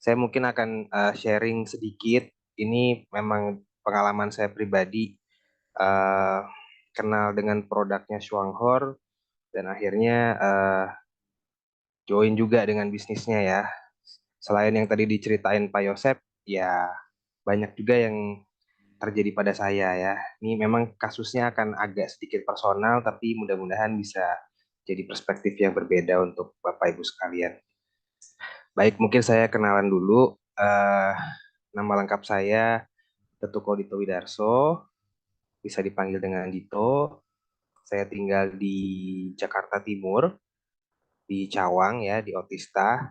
Saya mungkin akan sharing sedikit. Ini memang pengalaman saya pribadi eh, kenal dengan produknya Shuanghor dan akhirnya join juga dengan bisnisnya ya. Selain yang tadi diceritain Pak Yosep, ya banyak juga yang terjadi pada saya ya. Ini memang kasusnya akan agak sedikit personal, tapi mudah-mudahan bisa jadi perspektif yang berbeda untuk Bapak Ibu sekalian. Baik, mungkin saya kenalan dulu. Nama lengkap saya Tetuko Dito Widarso, bisa dipanggil dengan Dito. Saya tinggal di Jakarta Timur, di Cawang ya, di Otista,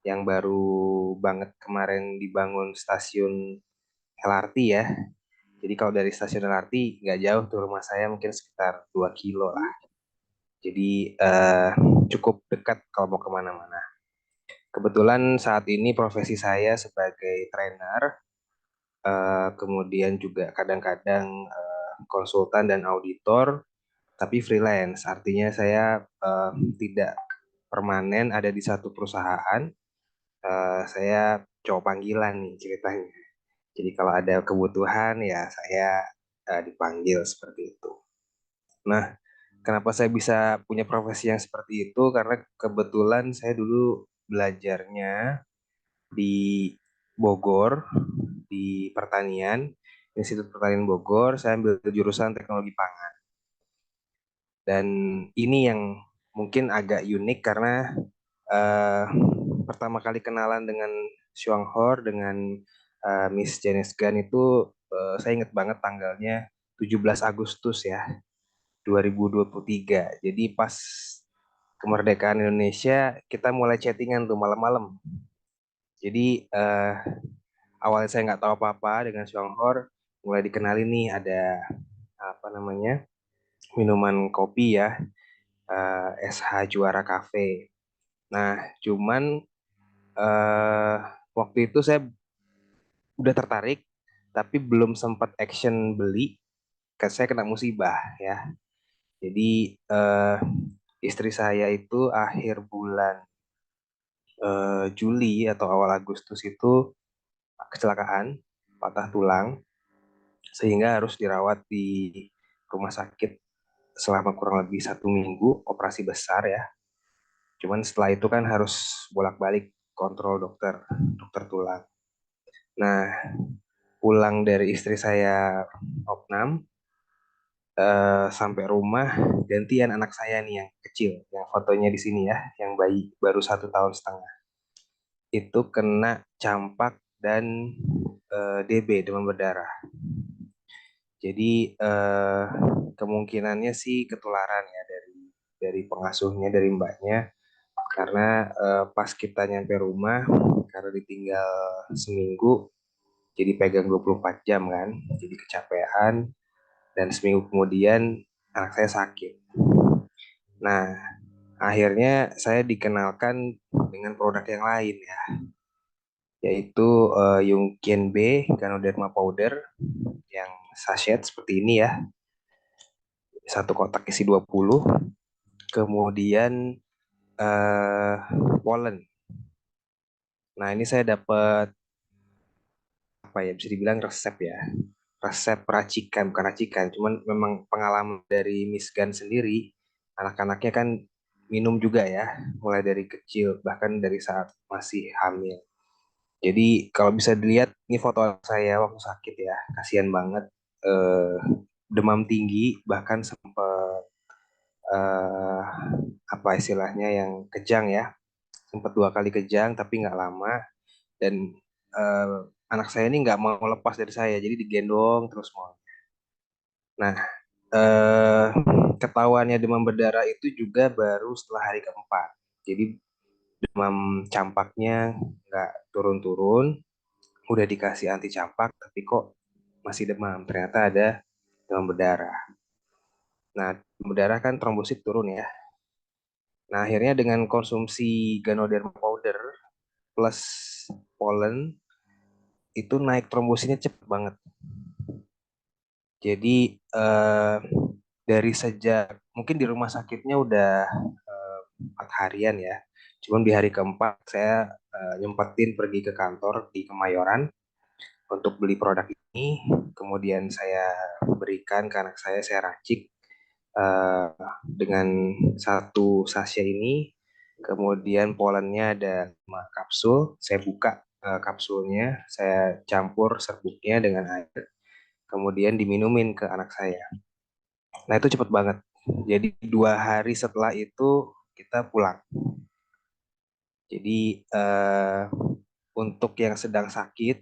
yang baru banget kemarin dibangun stasiun LRT ya. Jadi kalau dari stasiun LRT nggak jauh tuh rumah saya, mungkin sekitar 2 kilo lah. Jadi cukup dekat kalau mau kemana-mana. Kebetulan saat ini profesi saya sebagai trainer, kemudian juga kadang-kadang konsultan dan auditor, tapi freelance. Artinya saya tidak permanen ada di satu perusahaan. Saya cowok panggilan nih ceritanya. Jadi kalau ada kebutuhan ya saya dipanggil seperti itu. Nah, kenapa saya bisa punya profesi yang seperti itu? Karena kebetulan saya dulu belajarnya di Bogor, di pertanian, Institut Pertanian Bogor. Saya ambil jurusan teknologi pangan. Dan ini yang mungkin agak unik karena eh, pertama kali kenalan dengan Shuanghor, dengan Miss Janice Gan itu saya ingat banget tanggalnya 17 Agustus ya 2023. Jadi pas kemerdekaan Indonesia kita mulai chattingan tuh malam-malam. Jadi awalnya saya nggak tahu apa-apa dengan Shuanghor, mulai dikenalin nih ada apa namanya minuman kopi ya, SH Juara Cafe. Nah, cuman eh, waktu itu saya udah tertarik, tapi belum sempat action beli, karena saya kena musibah ya. Jadi istri saya itu akhir bulan Juli atau awal Agustus itu kecelakaan, patah tulang, sehingga harus dirawat di rumah sakit selama kurang lebih 1 minggu, operasi besar ya. Cuman setelah itu kan harus bolak-balik kontrol dokter, dokter tulang. Nah, pulang dari istri saya opnam, sampai rumah gantian anak saya nih yang kecil, yang fotonya di sini ya, yang bayi baru 1 tahun setengah, itu kena campak dan DB demam berdarah. Jadi kemungkinannya sih ketularan ya dari pengasuhnya, dari mbaknya, karena pas kita nyampe rumah karena ditinggal seminggu jadi pegang 24 jam kan, jadi kecapean, dan seminggu kemudian anak saya sakit. Nah, akhirnya saya dikenalkan dengan produk yang lain ya, yaitu Yungkin B Ganoderma Powder yang sachet seperti ini ya, satu kotak isi 20. Kemudian eh, pollen. Nah, ini saya dapat apa ya, bisa dibilang resep ya. Resep racikan, bukan racikan, cuman memang pengalaman dari Miss Gan sendiri, anak-anaknya kan minum juga ya, mulai dari kecil, bahkan dari saat masih hamil. Jadi kalau bisa dilihat, ini foto saya waktu sakit ya, kasihan banget. Eh, Demam tinggi, bahkan sempat eh, apa istilahnya yang kejang ya, sempat 2 kali kejang, tapi nggak lama. Dan eh, anak saya ini nggak mau lepas dari saya, jadi digendong terus mau. Nah, eh, ketahuannya demam berdarah itu juga baru setelah hari keempat. Jadi demam campaknya nggak turun-turun, udah dikasih anti campak, tapi kok masih demam. Ternyata ada demam berdarah. Nah, demam berdarah kan trombosit turun ya. Nah, akhirnya dengan konsumsi Ganoderma powder plus pollen itu naik trombositnya cepet banget. Jadi eh, dari sejak mungkin di rumah sakitnya udah 4 harian ya. Cuman di hari keempat saya nyempetin pergi ke kantor di Kemayoran untuk beli produk ini. Kemudian saya berikan ke anak saya racik eh, dengan satu sachet ini. Kemudian polennya ada 5 kapsul. Saya buka kapsulnya, saya campur serbuknya dengan air. Kemudian diminumin ke anak saya. Nah itu cepet banget. Jadi 2 hari setelah itu kita pulang. Jadi untuk yang sedang sakit,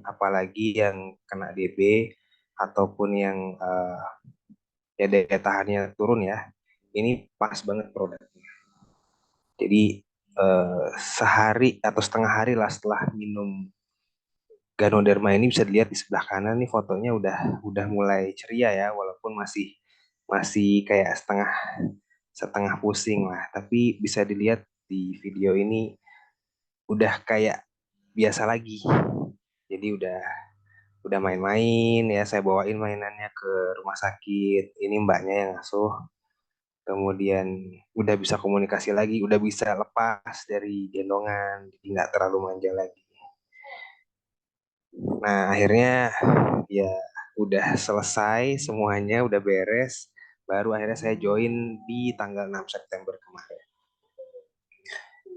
apalagi yang kena DB ataupun yang ya daya tahannya turun ya, ini pas banget produknya. Jadi sehari atau setengah hari lah setelah minum Ganoderma ini bisa dilihat di sebelah kanan nih fotonya udah mulai ceria ya, walaupun masih masih kayak setengah setengah pusing lah, tapi bisa dilihat di video ini udah kayak biasa lagi. Jadi udah main-main ya, saya bawain mainannya ke rumah sakit. Ini mbaknya yang ngasuh. Kemudian udah bisa komunikasi lagi, udah bisa lepas dari gendongan, jadi nggak terlalu manja lagi. Nah, akhirnya ya udah selesai semuanya, udah beres. Baru akhirnya saya join di tanggal 6 September kemarin.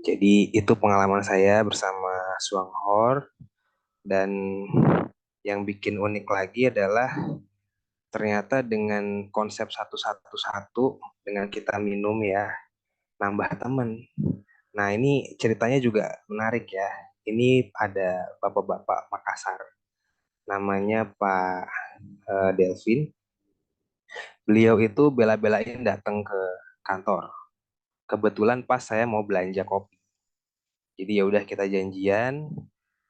Jadi itu pengalaman saya bersama Swanghor, dan yang bikin unik lagi adalah ternyata dengan konsep satu-satu dengan kita minum ya, nambah temen. Nah, ini ceritanya juga menarik ya. Ini ada bapak-bapak Makassar, namanya Pak Delvin. Beliau itu bela-belain datang ke kantor. Kebetulan pas saya mau belanja kopi. Jadi ya udah kita janjian.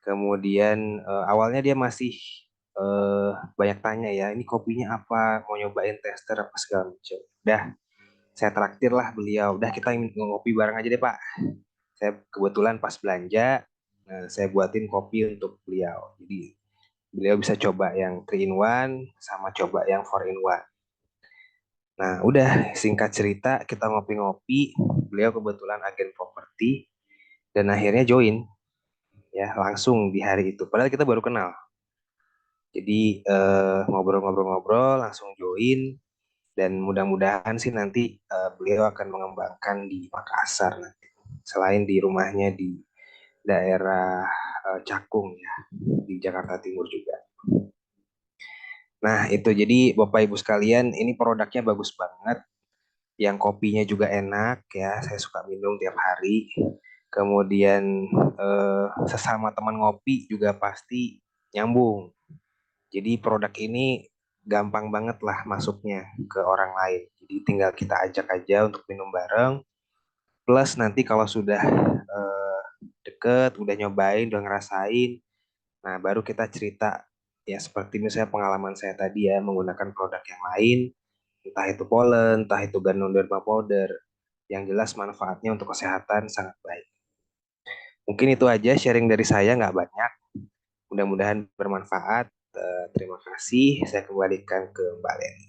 Kemudian awalnya dia masih eh, banyak tanya ya, ini kopinya apa, mau nyobain tester apa segala macam. Udah, saya traktir lah beliau. Udah kita ngopi bareng aja deh Pak. Saya kebetulan pas belanja, nah, saya buatin kopi untuk beliau. Jadi beliau bisa coba yang 3 in 1 sama coba yang 4 in 1. Nah, udah singkat cerita kita ngopi-ngopi, beliau kebetulan agen properti dan akhirnya join ya langsung di hari itu. Padahal kita baru kenal. Jadi ngobrol-ngobrol-ngobrol langsung join, dan mudah-mudahan sih nanti beliau akan mengembangkan di Makassar nanti. Selain di rumahnya di daerah Cakung ya, di Jakarta Timur juga. Nah, itu jadi Bapak Ibu sekalian, ini produknya bagus banget. Yang kopinya juga enak ya, saya suka minum tiap hari. Kemudian sesama teman ngopi juga pasti nyambung. Jadi produk ini gampang banget lah masuknya ke orang lain. Jadi tinggal kita ajak aja untuk minum bareng. Plus nanti kalau sudah eh, deket, udah nyobain, udah ngerasain, nah baru kita cerita ya seperti misalnya pengalaman saya tadi ya menggunakan produk yang lain, entah itu pollen, entah itu Ganoderma powder. Yang jelas manfaatnya untuk kesehatan sangat baik. Mungkin itu aja sharing dari saya, nggak banyak. Mudah-mudahan bermanfaat. Terima kasih. Saya kembalikan ke Mbak Leni.